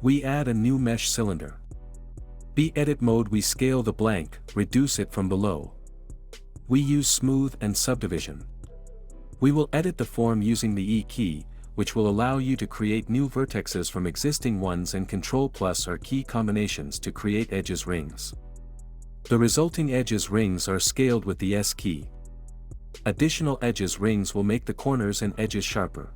We add a new mesh cylinder. Edit mode, we scale the blank, reduce it from below. We use smooth and subdivision. We will edit the form using the E key, which will allow you to create new vertexes from existing ones, and Ctrl+ are key combinations to create edges rings. The resulting edges rings are scaled with the S key. Additional edges rings will make the corners and edges sharper.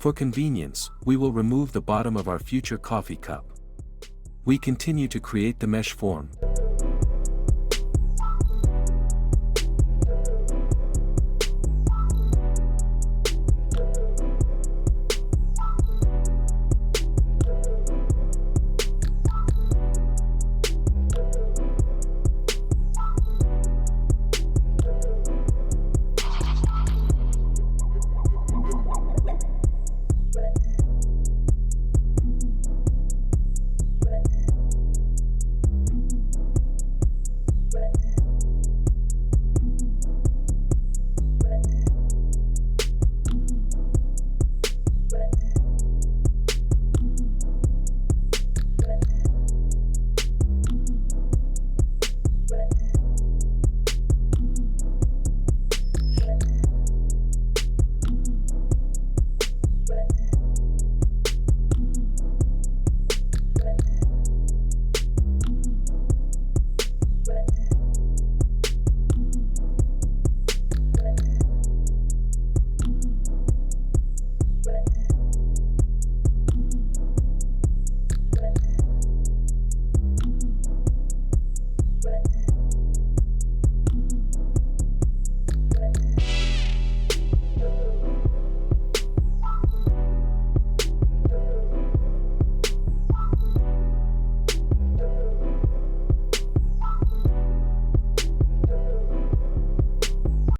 For convenience, we will remove the bottom of our future coffee cup. We continue to create the mesh form.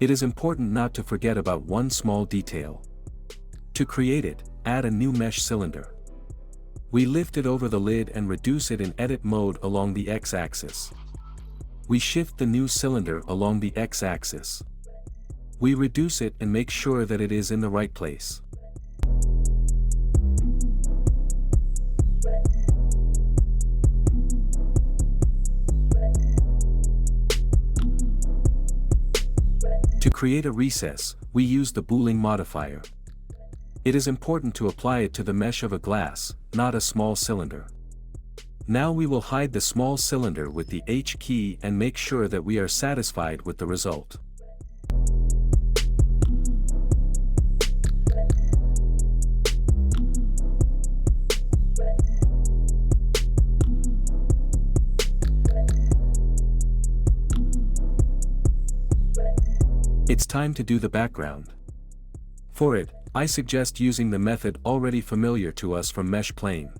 It is important not to forget about one small detail. To create it, add a new mesh cylinder. We lift it over the lid and reduce it in edit mode along the X-axis. We shift the new cylinder along the X-axis. We reduce it and make sure that it is in the right place. To create a recess, we use the boolean modifier. It is important to apply it to the mesh of a glass, not a small cylinder. Now we will hide the small cylinder with the H key and make sure that we are satisfied with the result. It's time to do the background. For it, I suggest using the method already familiar to us from Mesh Plane.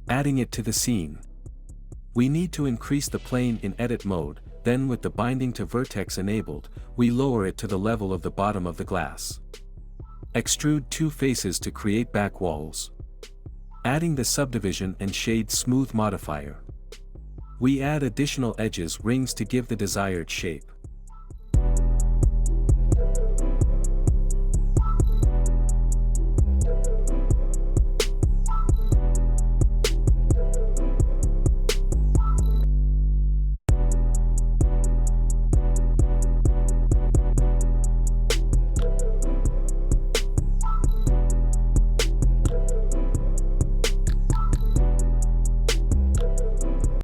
Adding it to the scene. We need to increase the plane in edit mode, then with the binding to vertex enabled, we lower it to the level of the bottom of the glass. Extrude two faces to create back walls. Adding the subdivision and shade smooth modifier. We add additional edges rings to give the desired shape.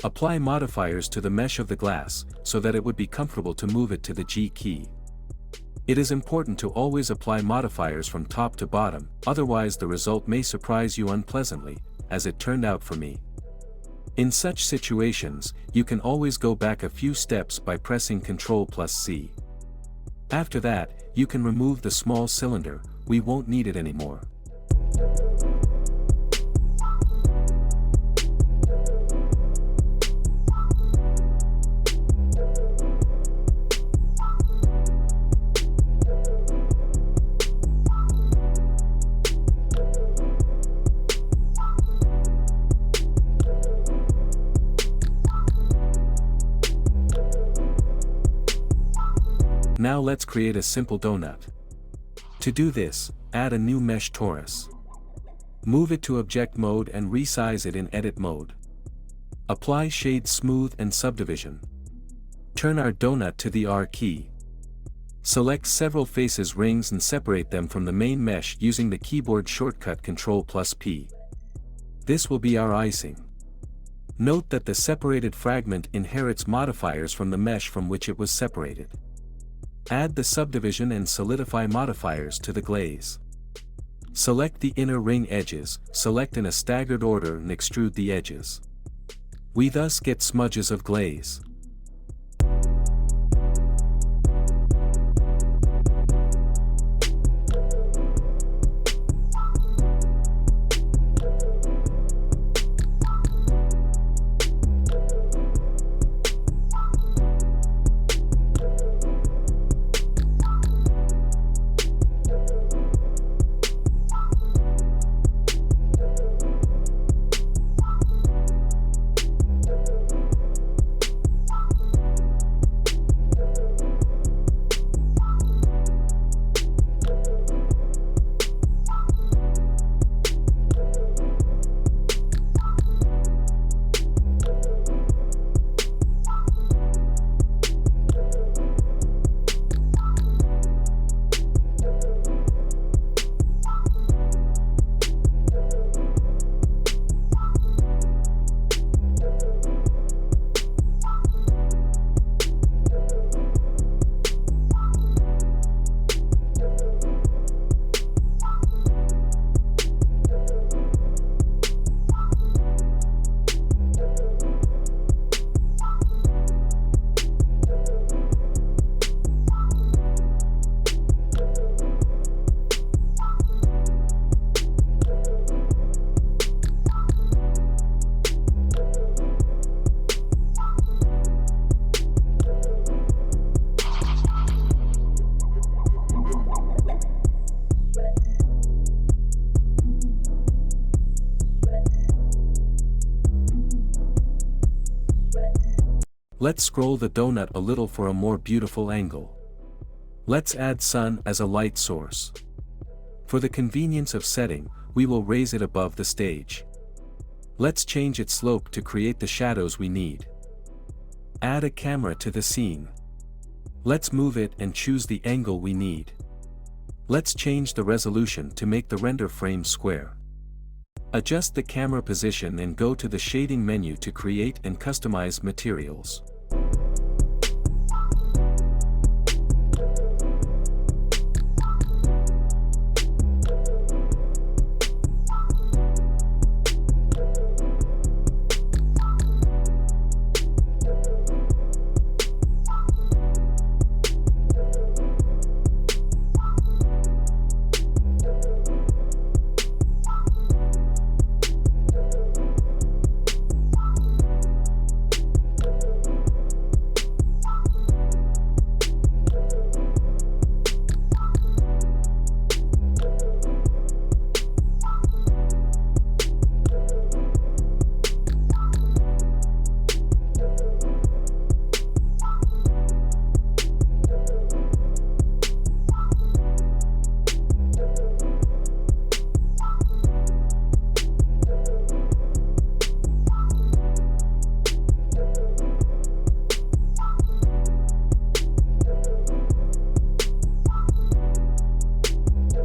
Apply modifiers to the mesh of the glass, so that it would be comfortable to move it to the G key. It is important to always apply modifiers from top to bottom, otherwise the result may surprise you unpleasantly, as it turned out for me. In such situations, you can always go back a few steps by pressing Ctrl+C. After that, you can remove the small cylinder, we won't need it anymore. Now let's create a simple donut. To do this, add a new mesh torus. Move it to object mode and resize it in edit mode. Apply shade smooth and subdivision. Turn our donut to the R key. Select several faces rings and separate them from the main mesh using the keyboard shortcut Ctrl+P. This will be our icing. Note that the separated fragment inherits modifiers from the mesh from which it was separated. Add the subdivision and solidify modifiers to the glaze. Select the inner ring edges, select in a staggered order and extrude the edges. We thus get smudges of glaze. Let's scroll the donut a little for a more beautiful angle. Let's add sun as a light source. For the convenience of setting, we will raise it above the stage. Let's change its slope to create the shadows we need. Add a camera to the scene. Let's move it and choose the angle we need. Let's change the resolution to make the render frame square. Adjust the camera position and go to the shading menu to create and customize materials.